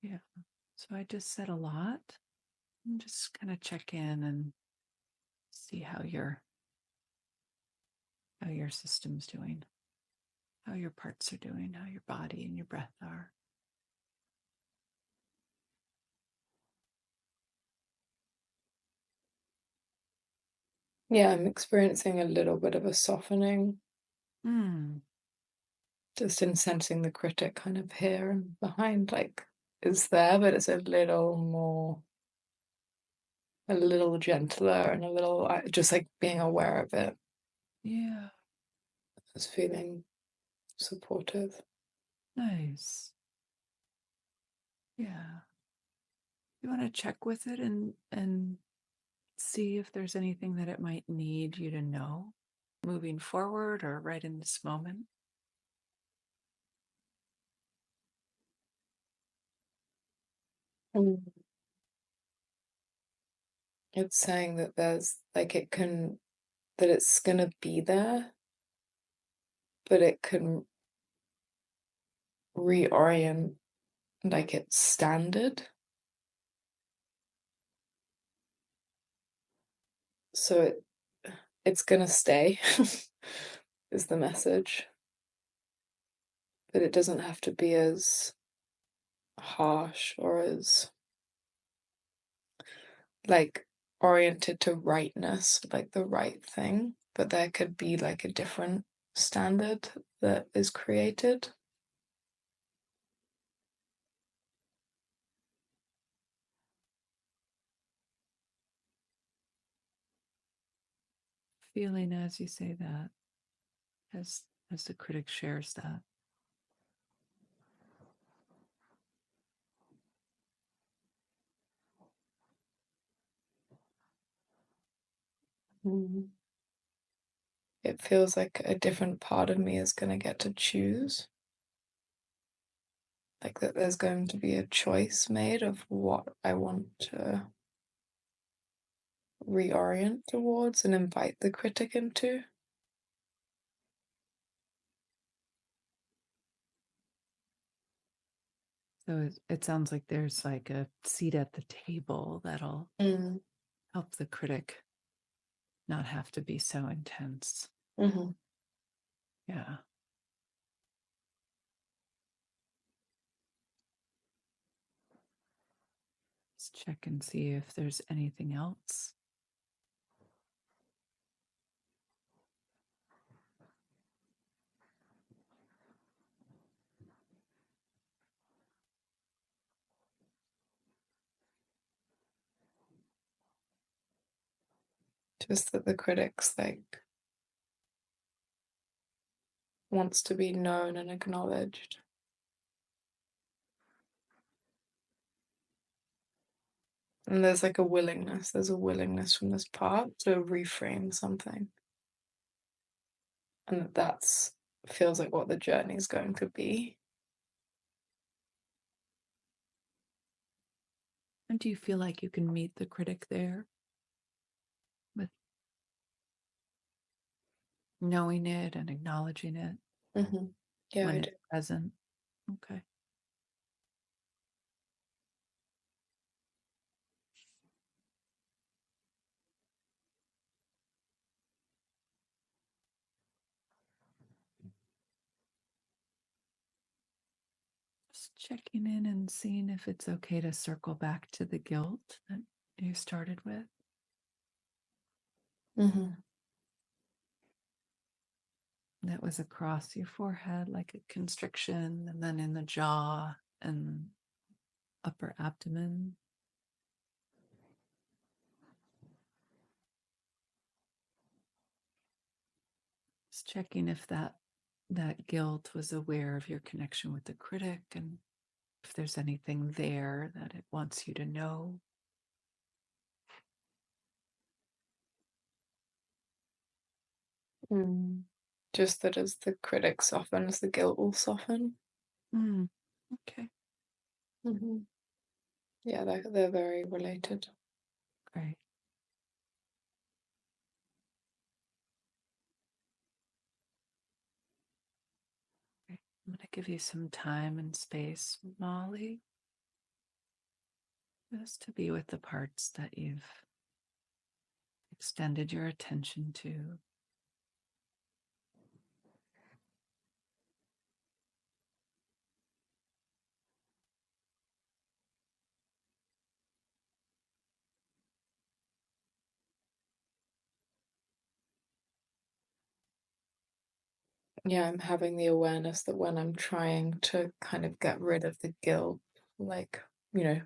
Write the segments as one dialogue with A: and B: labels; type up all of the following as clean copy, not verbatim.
A: Yeah. So I just said a lot. And just kind of check in and see how your system's doing, how your parts are doing, how your body and your breath are.
B: Yeah, I'm experiencing a little bit of a softening,
A: Hmm.
B: just in sensing the critic kind of here and behind, like, is there, but it's a little gentler and a little, just like being aware of it
A: Yeah.
B: is feeling supportive.
A: Nice. Yeah. You want to check with it and see if there's anything that it might need you to know moving forward or right in this moment.
B: Mm. It's saying that there's like that it's gonna be there, but it can reorient like its standard. So it's gonna stay, is the message. But it doesn't have to be as harsh or as like oriented to rightness, like the right thing. But there could be like a different standard that is created.
A: Feeling as you say that, as the critic shares that.
B: Mm. It feels like a different part of me is going to get to choose. Like that there's going to be a choice made of what I want to reorient towards and invite the critic into.
A: So it sounds like there's like a seat at the table that'll
B: Mm.
A: help the critic not have to be so intense.
B: Mm-hmm.
A: Yeah. Let's check and see if there's anything else.
B: Just that the critic's like wants to be known and acknowledged. And there's like there's a willingness from this part to reframe something. And that's feels like what the journey is going to be.
A: And do you feel like you can meet the critic there with knowing it and acknowledging it
B: Mm-hmm. Yeah,
A: when
B: I do.
A: it's present? Okay. Just checking in and seeing if it's okay to circle back to the guilt that you started with.
B: Mm-hmm.
A: That was across your forehead like a constriction, and then in the jaw and upper abdomen. Just checking if that guilt was aware of your connection with the critic and if there's anything there that it wants you to know.
B: Mm. Just that as the critic softens, the guilt will soften.
A: Mm, okay,
B: Mm-hmm. Yeah, they're very related.
A: great. Great. I'm going to give you some time and space, Molly. Just to be with the parts that you've extended your attention to.
B: Yeah, I'm having the awareness that when I'm trying to kind of get rid of the guilt, like, you know,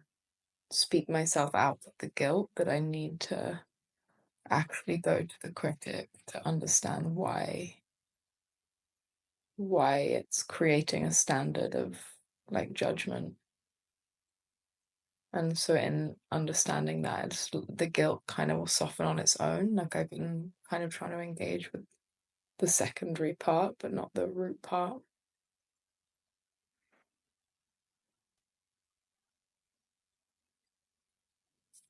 B: speak myself out of the guilt, that I need to actually go to the critic to understand why it's creating a standard of like judgment. And so in understanding that, the guilt kind of will soften on its own. Like I've been kind of trying to engage with the secondary part, but not the root part.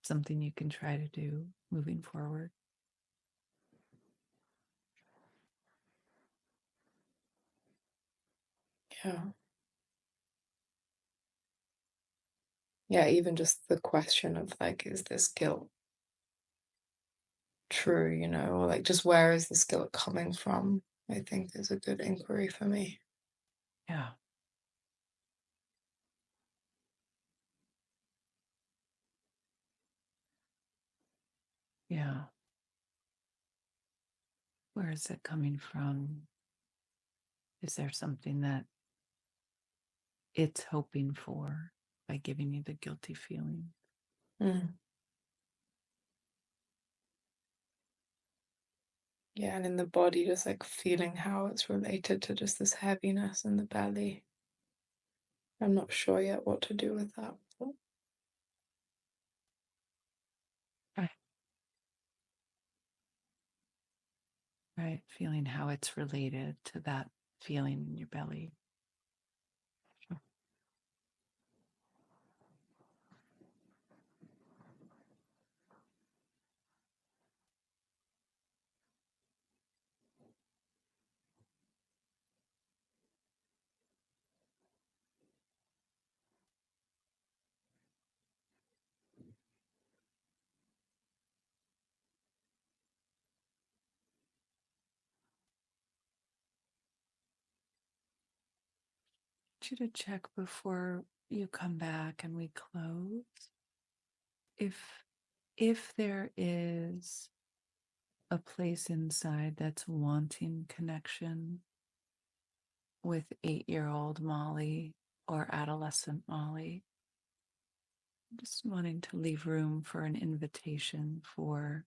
A: Something you can try to do moving forward.
B: Yeah. Yeah, even just the question of like, is this guilt true, you know, or like just where is this guilt coming from? I think is a good inquiry for me.
A: Yeah. Yeah. Where is it coming from? Is there something that it's hoping for by giving you the guilty feeling?
B: Mm. Yeah, and in the body, just like feeling how it's related to just this heaviness in the belly. I'm not sure yet what to do with that.
A: Right. Right. Feeling how it's related to that feeling in your belly. You to check before you come back and we close if there is a place inside that's wanting connection with 8-year-old Molly or adolescent Molly, just wanting to leave room for an invitation for